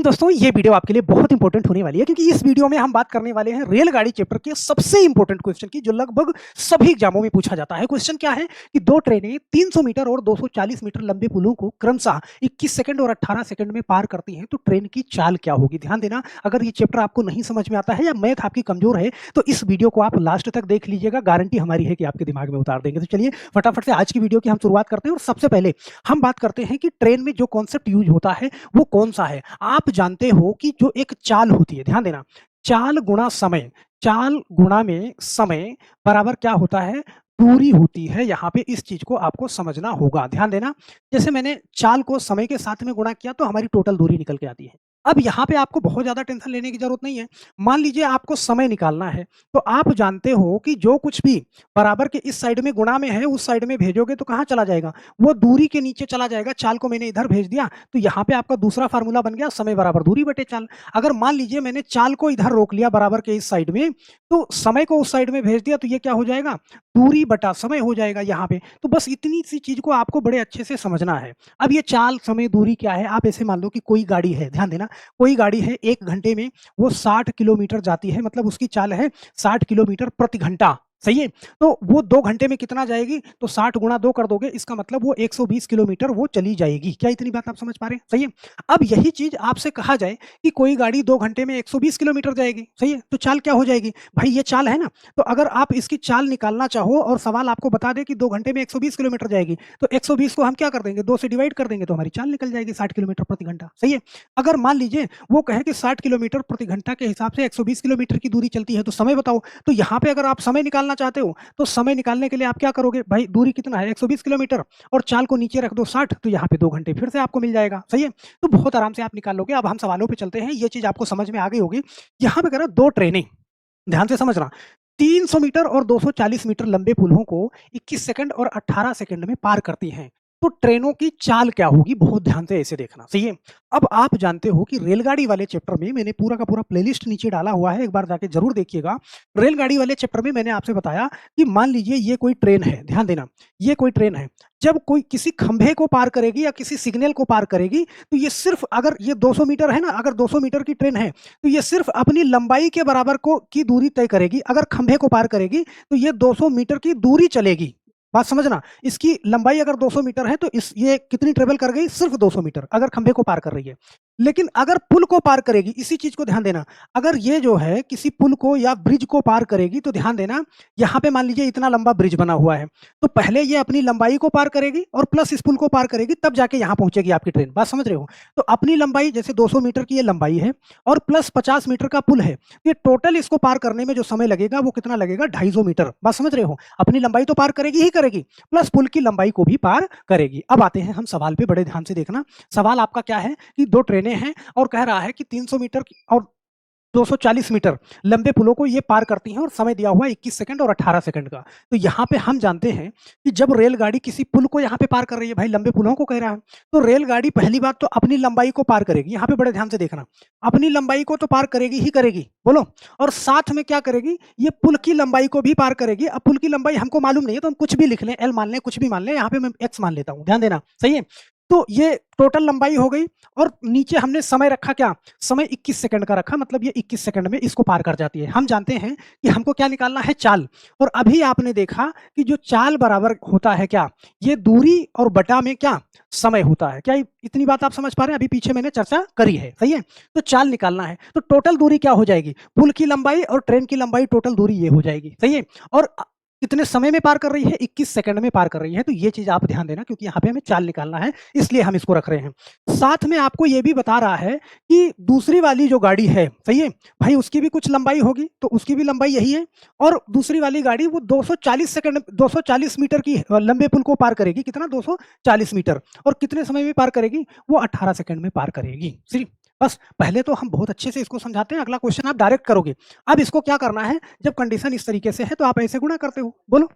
दोस्तों ये वीडियो आपके लिए बहुत इंपॉर्टेंट होने वाली है क्योंकि इस वीडियो में हम बात करने वाले हैं रेलगाड़ी चैप्टर के सबसे इंपॉर्टेंट क्वेश्चन की जो लगभग सभी एग्जामों में पूछा जाता है। क्वेश्चन क्या है कि दो ट्रेनें 300 मीटर और 240 मीटर लंबे पुलों को क्रमशः 21 सेकंड और 18 सेकंड में पार करती हैं तो ट्रेन की चाल क्या होगी। ध्यान देना, अगर ये चैप्टर आपको नहीं समझ में आता है या मैथ आपकी कमजोर है तो इस वीडियो को आप लास्ट तक देख लीजिएगा, गारंटी हमारी है कि आपके दिमाग में उतार देंगे। तो चलिए फटाफट से आज की वीडियो की हम शुरुआत करते हैं और सबसे पहले हम बात करते हैं कि ट्रेन में जो कॉन्सेप्ट यूज होता है वो कौन सा है। आप जानते हो कि जो एक चाल होती है, ध्यान देना, चाल गुणा समय, चाल गुणा में समय बराबर क्या होता है, दूरी होती है। यहाँ पे इस चीज को आपको समझना होगा। ध्यान देना, जैसे मैंने चाल को समय के साथ में गुणा किया तो हमारी टोटल दूरी निकल के आती है। अब यहाँ पे आपको बहुत ज्यादा टेंशन लेने की जरूरत नहीं है। मान लीजिए आपको समय निकालना है तो आप जानते हो कि जो कुछ भी बराबर के इस साइड में गुणा में है उस साइड में भेजोगे तो कहाँ चला जाएगा, वो दूरी के नीचे चला जाएगा। चाल को मैंने इधर भेज दिया तो यहाँ पे आपका दूसरा फार्मूला बन गया, समय बराबर दूरी बटे चाल। अगर मान लीजिए मैंने चाल को इधर रोक लिया बराबर के इस साइड में तो समय को उस साइड में भेज दिया तो ये क्या हो जाएगा, दूरी बटा समय हो जाएगा यहाँ पे। तो बस इतनी सी चीज को आपको बड़े अच्छे से समझना है। अब ये चाल समय दूरी क्या है, आप ऐसे मान लो कि कोई गाड़ी है, ध्यान देना, कोई गाड़ी है 1 घंटे में वो 60 किलोमीटर जाती है, मतलब उसकी चाल है 60 किलोमीटर प्रति घंटा। सही है, तो वो 2 घंटे में कितना जाएगी, तो 60 गुणा 2 कर दोगे, इसका मतलब वो 120 किलोमीटर वो चली जाएगी। क्या इतनी बात आप समझ पा रहे हैं? सही है। अब यही चीज आपसे कहा जाए कि कोई गाड़ी 2 घंटे में 120 किलोमीटर जाएगी, सही है, तो चाल क्या हो जाएगी भाई, ये चाल है ना। तो अगर आप इसकी चाल निकालना चाहो और सवाल आपको बता दे कि 2 घंटे में 120 किलोमीटर जाएगी तो 120 को हम क्या कर देंगे, 2 से डिवाइड कर देंगे तो हमारी चाल निकल जाएगी 60 किलोमीटर प्रति घंटा। सही है। अगर मान लीजिए वो कहे कि 60 किलोमीटर प्रति घंटा के हिसाब से 120 किलोमीटर की दूरी चलती है तो समय बताओ। तो यहाँ पे अगर आप समय निकालना चाहते हो तो समय निकालने के लिए आप क्या करोगे भाई, दूरी कितना है 120 किलोमीटर और चाल को नीचे रख दो 60, तो यहाँ पे 2 घंटे फिर से आपको मिल जाएगा। सही है, तो बहुत आराम से आप निकाल लोगे। अब हम सवालों पे चलते हैं, ये चीज आपको समझ में आ गई होगी। यहाँ पे कह रहा दो ट्रेनें, ध्यान से समझना, 300 मीटर और 240 मीटर लंबे पुलों को 21 सेकंड और 18 सेकंड में पार करती हैं तो ट्रेनों की चाल क्या होगी, बहुत ध्यान से ऐसे देखना। सही है। अब आप जानते हो कि रेलगाड़ी वाले चैप्टर में मैंने पूरा का पूरा प्लेलिस्ट नीचे डाला हुआ है, एक बार जाके जरूर देखिएगा। रेलगाड़ी वाले चैप्टर में मैंने आपसे बताया कि मान लीजिए ये कोई ट्रेन है, ध्यान देना, ये कोई ट्रेन है, जब कोई किसी खंभे को पार करेगी या किसी सिग्नल को पार करेगी तो ये सिर्फ, अगर ये 200 मीटर है ना, अगर 200 मीटर की ट्रेन है तो ये सिर्फ अपनी लंबाई के बराबर को की दूरी तय करेगी। अगर खंभे को पार करेगी तो ये 200 मीटर की दूरी चलेगी। बात समझना, इसकी लंबाई अगर 200 मीटर है तो इस ये कितनी ट्रेवल कर गई, सिर्फ 200 मीटर, अगर खंभे को पार कर रही है। लेकिन अगर पुल को पार करेगी, इसी चीज को ध्यान देना, अगर ये जो है किसी पुल को या ब्रिज को पार करेगी तो ध्यान देना, यहाँ पे मान लीजिए इतना लंबा ब्रिज बना हुआ है तो पहले ये अपनी लंबाई को पार करेगी और प्लस इस पुल को पार करेगी, तब जाके यहाँ पहुंचेगी आपकी ट्रेन। बात समझ रहे हो? तो अपनी लंबाई जैसे 200 मीटर की ये लंबाई है और प्लस 50 मीटर का पुल है, ये टोटल इसको पार करने में जो समय लगेगा वो कितना लगेगा, 250 मीटर। बात समझ रहे हो? अपनी लंबाई तो पार करेगी ही करेगी, प्लस पुल की लंबाई को भी पार करेगी। अब आते हैं हम सवाल पे, बड़े ध्यान से देखना। सवाल आपका क्या है कि दो ट्रेनें हैं और कह रहा है कि 300 मीटर और 240 मीटर लंबे पुलों को ये पार करती हैं और समय दिया हुआ है 21 सेकंड और 18 सेकंड का। तो यहाँ पे हम जानते हैं कि जब रेलगाड़ी किसी पुल को यहाँ पे पार कर रही है, भाई लंबे पुलों को कह रहा है, तो रेलगाड़ी पहली बात तो अपनी लंबाई को पार करेगी। यहाँ पे बड़े ध्यान से देखना, अपनी लंबाई को तो पार करेगी ही करेगी, बोलो, और साथ में क्या करेगी, ये पुल की लंबाई को भी पार करेगी। अब पुल की लंबाई हमको मालूम नहीं है तो हम कुछ भी लिख लें, एल मान लें, कुछ भी मान लें, यहाँ पे मैं एक्स मान लेता हूँ, ध्यान देना। सही है, तो ये टोटल लंबाई हो गई और नीचे हमने समय रखा, क्या समय 21 सेकंड का रखा, मतलब ये 21 सेकंड में इसको पार कर जाती है। हम जानते हैं कि हमको क्या निकालना है, चाल। और अभी आपने देखा कि जो चाल बराबर होता है क्या, ये दूरी और बटा में क्या, समय होता है। क्या इतनी बात आप समझ पा रहे हैं? अभी पीछे मैंने चर्चा करी है। सही है, तो चाल निकालना है तो टोटल दूरी क्या हो जाएगी, पुल की लंबाई और ट्रेन की लंबाई, टोटल दूरी ये हो जाएगी। सही है, और कितने समय में पार कर रही है, 21 सेकंड में पार कर रही है। तो ये चीज आप ध्यान देना क्योंकि यहाँ पे हमें चाल निकालना है, इसलिए हम इसको रख रहे हैं। साथ में आपको ये भी बता रहा है कि दूसरी वाली जो गाड़ी है, सही है भाई, उसकी भी कुछ लंबाई होगी तो उसकी भी लंबाई यही है, और दूसरी वाली गाड़ी वो 240 सेकंड 240 मीटर की लंबे पुल को पार करेगी, कितना, 240 मीटर, और कितने समय में पार करेगी, वो 18 सेकंड में पार करेगी। सिर्फ बस पहले तो हम बहुत अच्छे से इसको समझाते हैं, अगला क्वेश्चन आप डायरेक्ट करोगे। अब इसको क्या करना है, जब कंडीशन इस तरीके से है तो आप ऐसे गुणा करते हो, बोलो।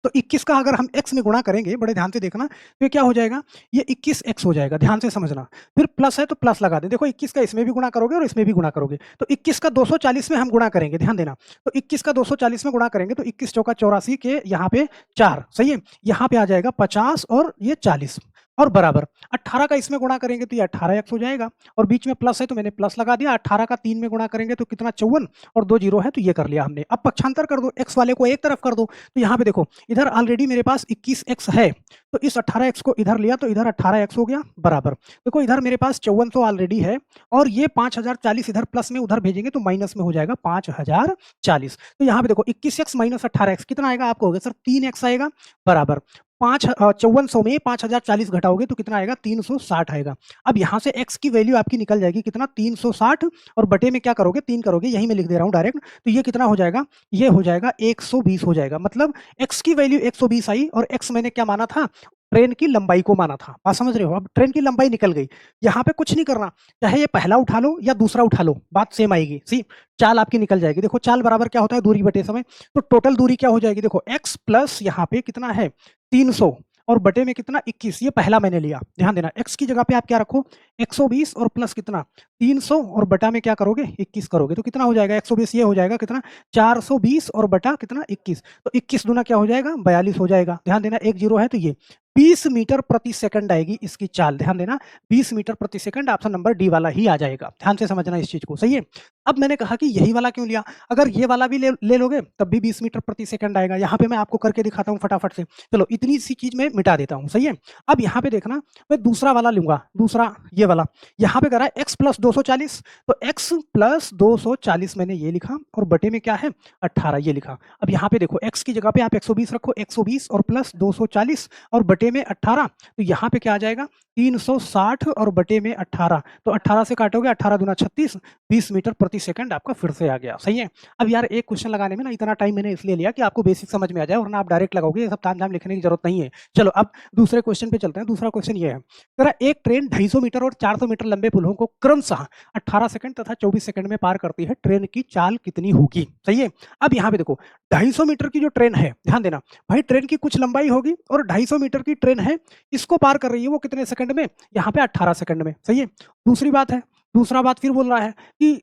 तो 21 का अगर हम x में गुणा करेंगे, बड़े ध्यान से देखना, तो ये क्या हो जाएगा, ये 21x हो जाएगा, ध्यान से समझना। फिर प्लस है तो प्लस लगा दें, देखो 21 का इसमें भी गुणा करोगे और इसमें भी गुणा करोगे, तो 21 का 240 में हम गुणा करेंगे, ध्यान देना। तो 21 का 240 में गुणा करेंगे तो 21 चौका 84 के यहाँ पे 4, सही है, यहाँ पे आ जाएगा 50 और ये 40। और बराबर 18 का इसमें गुणा करेंगे तो ये 18x हो जाएगा और बीच में प्लस है तो मैंने प्लस लगा दिया। 18 का 3 में गुणा करेंगे तो कितना 54 और 2 जीरो है तो ये कर लिया हमने। अब पक्षांतर कर दो, x वाले को एक तरफ कर दो तो यहाँ पे देखो इधर ऑलरेडी मेरे पास 21x है तो इस 18x को इधर लिया तो इधर 18x हो गया बराबर। देखो इधर मेरे पास 5400 ऑलरेडी है और ये 5040 इधर प्लस में उधर भेजेंगे तो माइनस में हो जाएगा 5040। तो यहाँ पे देखो 21x माइनस 18x कितना आएगा आपको? होगा सर 3x आएगा बराबर 5400 में 5040 घटाओगे तो कितना आएगा? 360 आएगा। अब यहाँ से x की वैल्यू आपकी निकल जाएगी कितना? 360 और बटे में क्या करोगे? 3 करोगे, यही मैं लिख दे रहा हूँ डायरेक्ट। तो ये कितना हो जाएगा? ये हो जाएगा 120 हो जाएगा। मतलब x की वैल्यू 120 आई और x मैंने क्या माना था? ट्रेन की लंबाई को माना था। बात समझ रहे हो? अब ट्रेन की लंबाई निकल गई, यहाँ पे कुछ नहीं करना, चाहे ये पहला उठा लो या दूसरा उठा लो, बात सेम आएगी। सी चाल आपकी निकल जाएगी। देखो चाल बराबर क्या होता है? दूरी बटे समय। तो टोटल दूरी क्या हो जाएगी? देखो x प्लस यहाँ पे कितना है 300 और बटे में कितना 21, ये पहला मैंने लिया। ध्यान देना x की जगह पे आप क्या रखो 120 और प्लस कितना 300 और बटा में क्या करोगे 21 करोगे तो कितना हो जाएगा 120, ये हो जाएगा कितना 420 और बटा कितना 21, तो 21 दूना क्या हो जाएगा 42 हो जाएगा। ध्यान देना एक जीरो है तो ये 20 मीटर प्रति सेकंड आएगी इसकी चाल। ध्यान देना 20 मीटर प्रति सेकंड, ऑप्शन नंबर डी वाला ही आ जाएगा। ध्यान से समझना इस चीज को, सही है। अब मैंने कहा कि यही वाला क्यों लिया, अगर ये वाला भी ले लोगे तब भी 20 मीटर प्रति सेकंड आएगा। यहाँ पे मैं आपको करके दिखाता हूँ फटाफट से। चलो इतनी सी चीज में मिटा देता हूँ, सही है। अब यहाँ पे देखना मैं दूसरा वाला लूंगा, दूसरा ये वाला। यहाँ पे करा है x प्लस 240, तो x प्लस 240 मैंने ये लिखा और बटे में क्या है 18 ये लिखा। अब यहाँ पे देखो x की जगह पे आप 120 रखो, 120 और प्लस 240 और बटे में 18, तो यहाँ पे क्या आ जाएगा 360 और बटे में 18, तो 18 से काटोगे 18 दूना 36, 20 मीटर प्रति सेकंड आपका फिर से आ गया, सही है। अब यार एक क्वेश्चन लगाने में ना इतना टाइम मैंने इसलिए लिया कि आपको बेसिक समझ में आ जाए, वरना आप डायरेक्ट लगाओगे, ये सब तामझाम लिखने की जरूरत नहीं है। चलो अब दूसरे क्वेश्चन पे चलते हैं। दूसरा क्वेश्चन ये है, जरा एक ट्रेन 250 मीटर और 400 मीटर लंबे पुलों को क्रमशः 18 सेकंड तथा 24 सेकंड में पार करती है, ट्रेन की चाल कितनी होगी? सही है। अब यहाँ पे देखो 250 मीटर की जो ट्रेन है, ध्यान देना भाई, ट्रेन की कुछ लंबाई होगी और 250 मीटर की ट्रेन है, इसको पार कर रही है वो कितने सेकंड में? यहाँ पे 18 सेकंड में, सही है। दूसरी बात है, दूसरा बात फिर बोल रहा है कि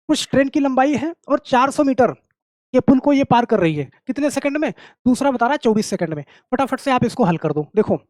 कुछ ट्रेन की लंबाई है और 400 मीटर के पुल को ये पार कर रही है, कितने सेकंड में? दूसरा बता रहा है 24 सेकंड में। फटाफट से आप इसको हल कर दो। देखो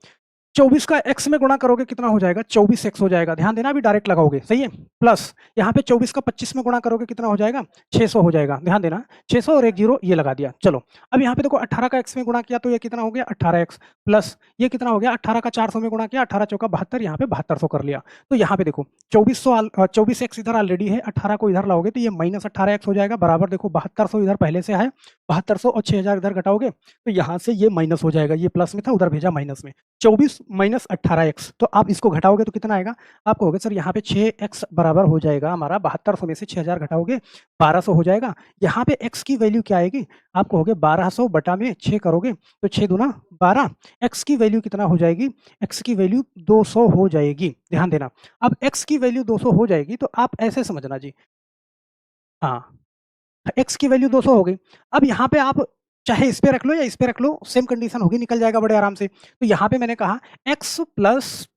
24 का x में गुणा करोगे कितना हो जाएगा 24x हो जाएगा। ध्यान देना अभी डायरेक्ट लगाओगे, सही है। प्लस यहाँ पे 24 का 25 में गुणा करोगे कितना हो जाएगा 600 हो जाएगा। ध्यान देना 600 और एक जीरो ये लगा दिया। चलो अब यहाँ पे देखो 18 का x में गुणा किया तो ये कितना हो गया 18x, प्लस ये कितना हो गया 18 का 400 में गुणा किया, 18 चौका 72, यहाँ पे 7200 कर लिया। तो यहाँ पे देखो 24x इधर ऑलरेडी है, 18 को इधर लाओगे तो ये माइनस 18x हो जाएगा बराबर। देखो 7200 इधर पहले से है, 7200 और 6000 इधर घटाओगे तो यहाँ से ये माइनस हो जाएगा, ये प्लस में था उधर भेजा माइनस में। 24 माइनस 18x, तो आप इसको घटाओगे तो कितना आएगा आपको? होगा सर यहाँ पे 6x बराबर हो जाएगा हमारा 7200 में से 6000 घटाओगे 1200 हो जाएगा। यहाँ पे x की वैल्यू क्या आएगी आपको? होगे 1200 बटा में 6 करोगे तो 6 दूना 12, x की वैल्यू कितना हो जाएगी? x की वैल्यू 200 हो जाएगी। ध्यान देना अब x की वैल्यू 200 हो जाएगी तो आप ऐसे समझना जी, हाँ x की वैल्यू 200 हो गई। अब यहाँ पे आप चाहे इस पे रख लो या इस पे रख लो, सेम कंडीशन होगी, निकल जाएगा बड़े आराम से। तो यहाँ पे मैंने कहा x प्लस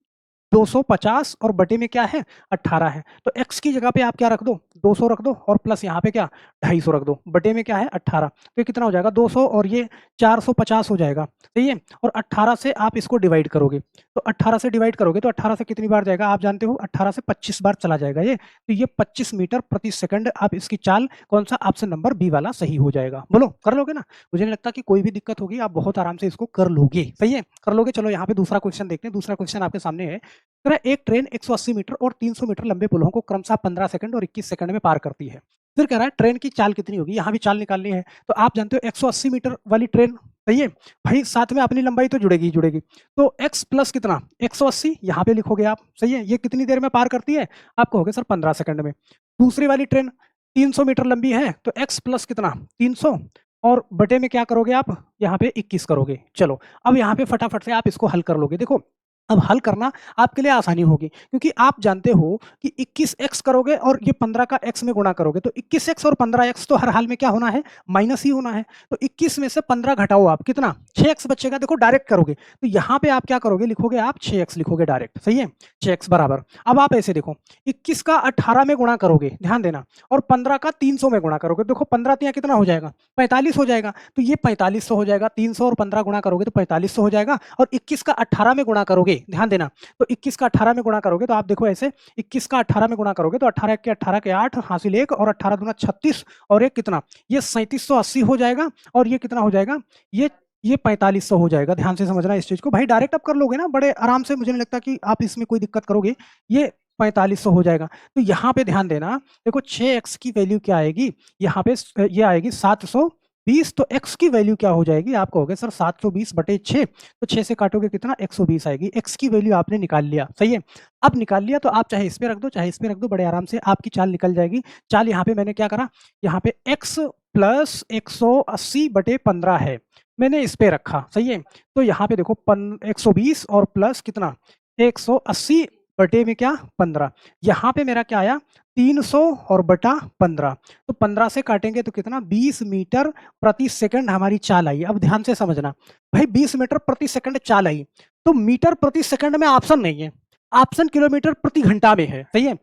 250 और बटे में क्या है 18 है, तो x की जगह पे आप क्या रख दो 200 रख दो और प्लस यहाँ पे क्या 250 रख दो, बटे में क्या है 18, तो ये कितना हो जाएगा 200 और ये 450 हो जाएगा, सही है। और 18 से आप इसको डिवाइड करोगे तो 18 से डिवाइड करोगे तो 18 से कितनी बार जाएगा आप जानते हो? 18 से 25 बार चला जाएगा ये, तो ये 25 मीटर प्रति सेकंड आप इसकी चाल, कौन सा? ऑप्शन नंबर बी वाला सही हो जाएगा। बोलो कर लोगे ना? मुझे नहीं लगता कि कोई भी दिक्कत होगी, आप बहुत आराम से इसको कर लोगे, सही है, कर लोगे। चलो यहाँ पे दूसरा क्वेश्चन देखते हैं। दूसरा क्वेश्चन आपके सामने है, एक ट्रेन 180 मीटर और 300 मीटर लंबे पुलों को क्रमशः 15 सेकंड और 21 सेकंड में पार करती है। फिर कह रहा है ट्रेन की चाल कितनी होगी? यहाँ भी चाल निकालनी है। तो आप जानते हो 180 मीटर वाली ट्रेन, सही है भाई, साथ में अपनी लंबाई तो जुड़ेगी जुड़ेगी, तो x प्लस कितना 180 यहाँ पे लिखोगे आप, सही है। ये कितनी देर में पार करती है? आप कहोगे सर 15 सेकंड में। दूसरी वाली ट्रेन 300 मीटर लंबी है तो x प्लस कितना 300 और बटे में क्या करोगे आप? यहाँ पे 21 करोगे। चलो अब यहाँ पे फटाफट से आप इसको हल कर लोगे। देखो अब हल करना आपके लिए आसानी होगी, क्योंकि आप जानते हो कि 21x करोगे और ये 15 का x में गुणा करोगे तो 21x और 15x तो हर हाल में क्या होना है? माइनस ही होना है। तो 21 में से 15 घटाओ आप, कितना 6x बचेगा। देखो डायरेक्ट करोगे तो यहाँ पे आप क्या करोगे? लिखोगे आप 6x लिखोगे डायरेक्ट, सही है, 6x बराबर। अब आप ऐसे देखो 21 का 18 में गुणा करोगे, ध्यान देना, और 15 का 300 में गुणा करोगे। देखो 15 तिया कितना हो जाएगा? 45 हो जाएगा, तो ये 4500 हो जाएगा। 300 और 15 गुणा करोगे तो 4500 हो जाएगा, और 21 का 18 में गुणा करोगे 6, ध्यान देना। तो 21 का 18 में गुणा करोगे तो आप देखो ऐसे 21 का 18 में गुणा करोगे तो 18 के 8 हासिल 1 और 18 दूना 36 और एक कितना, ये 3780 हो जाएगा और ये कितना हो जाएगा, ये 4500 हो जाएगा। ध्यान से समझना इस चीज को भाई, डायरेक्ट आप कर लोगे ना बड़े आराम से, मुझे नहीं लगता कि आप इसमें कोई दिक्कत करोगे। ये 4500 हो जाएगा। तो यहाँ पे ध्यान देना, देखो 6x की वैल्यू क्या आएगी, यहाँ पे ये आएगी 720। तो x की वैल्यू क्या हो जाएगी, आप कहोगे सर 720 बटे 6, तो 6 से काटोगे कितना 120 आएगी। x की वैल्यू आपने निकाल लिया, सही है। अब निकाल लिया तो आप चाहे इस पे रख दो चाहे इस पे रख दो, बड़े आराम से आपकी चाल निकल जाएगी। चाल यहाँ पे मैंने क्या करा, यहाँ पे x प्लस 180 बटे 15 है, मैंने इस पे रखा, सही है। तो यहाँ पे देखो 120 और प्लस कितना 180 बटे में क्या 15, यहाँ पे मेरा क्या आया 300 और बटा 15, तो 15 से काटेंगे तो कितना 20 मीटर प्रति सेकंड हमारी चाल आई। अब ध्यान से समझना भाई, 20 मीटर प्रति सेकंड चाल आई, तो मीटर प्रति सेकंड में ऑप्शन नहीं है, ऑप्शन किलोमीटर प्रति घंटा में है, सही है।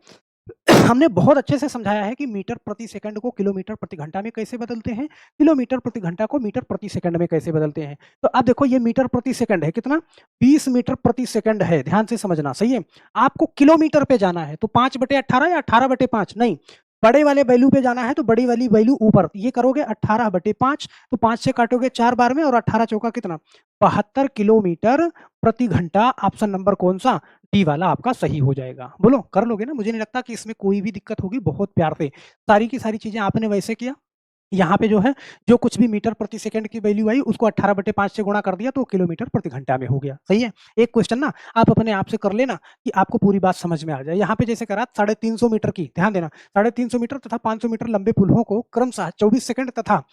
हमने बहुत अच्छे से समझाया है कि मीटर प्रति सेकंड को किलोमीटर प्रति घंटा में कैसे बदलते हैं, किलोमीटर प्रति घंटा को मीटर प्रति सेकंड में कैसे बदलते हैं। तो अब देखो ये मीटर प्रति सेकंड है, कितना 20 मीटर प्रति सेकंड है, ध्यान से समझना, सही है। आपको किलोमीटर पे जाना है तो 5/18 या 18/5, नहीं, बड़े वाले वैल्यू पे जाना है तो बड़ी वाली वैल्यू ऊपर, ये करोगे 18/5, तो 5 से काटोगे 4 बार में और 18 चौका कितना 72 किलोमीटर प्रति घंटा। ऑप्शन नंबर कौन सा, डी वाला आपका सही हो जाएगा। बोलो कर लोगे ना, मुझे नहीं लगता कि इसमें कोई भी दिक्कत होगी। बहुत प्यार से सारी की सारी चीजें आपने वैसे किया, यहाँ पे जो है जो कुछ भी मीटर प्रति सेकंड की वैल्यू आई उसको 18/5 से गुणा कर दिया तो किलोमीटर प्रति घंटा में हो गया, सही है। एक क्वेश्चन ना आप अपने आप से कर लेना कि आपको पूरी बात समझ में आ जाए। यहाँ पे जैसे करा 350 मीटर की, ध्यान देना 350 मीटर तथा 500 मीटर लंबे पुलों को क्रमशः 24 सेकंड तथा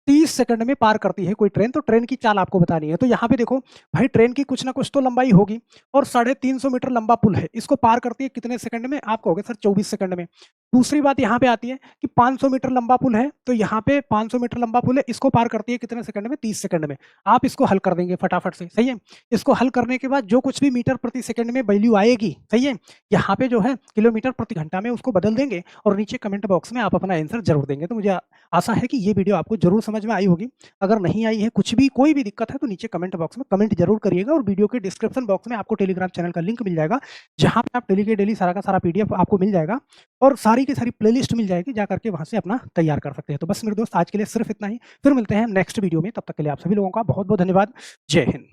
30 सेकंड में पार करती है कोई ट्रेन, तो ट्रेन की चाल आपको बतानी है। तो यहाँ पे देखो भाई, ट्रेन की कुछ ना कुछ तो लंबाई होगी और 350 मीटर लंबा पुल है, इसको पार करती है कितने सेकंड में, आप कहोगे सर 24 सेकंड में। दूसरी बात यहाँ पे आती है कि 500 मीटर लंबा पुल है, तो यहाँ पे 500 मीटर लंबा पुल है, इसको पार करती है कितने सेकंड में, 30 सेकंड में। आप इसको हल कर देंगे फटाफट से, सही है। इसको हल करने के बाद जो कुछ भी मीटर प्रति सेकंड में वैल्यू आएगी, सही है, यहाँ पे जो है किलोमीटर प्रति घंटा में उसको बदल देंगे और नीचे कमेंट बॉक्स में आप अपना आंसर जरूर देंगे। तो मुझे आशा है कि ये वीडियो आपको जरूर समझ में आई होगी। अगर नहीं आई है, कुछ भी कोई भी दिक्कत है तो नीचे कमेंट बॉक्स में कमेंट जरूर करिएगा और वीडियो के डिस्क्रिप्शन बॉक्स में आपको टेलीग्राम चैनल का लिंक मिल जाएगा, जहां पे आप डेली के डेली सारा का सारा पीडीएफ आपको मिल जाएगा और सारी की सारी प्लेलिस्ट मिल जाएगी, जा करके वहां से अपना तैयार कर सकते हैं। तो बस मेरे दोस्त आज के लिए सिर्फ इतना ही, फिर मिलते हैं नेक्स्ट वीडियो में, तब तक के लिए आप सभी लोगों का बहुत बहुत धन्यवाद। जय हिंद।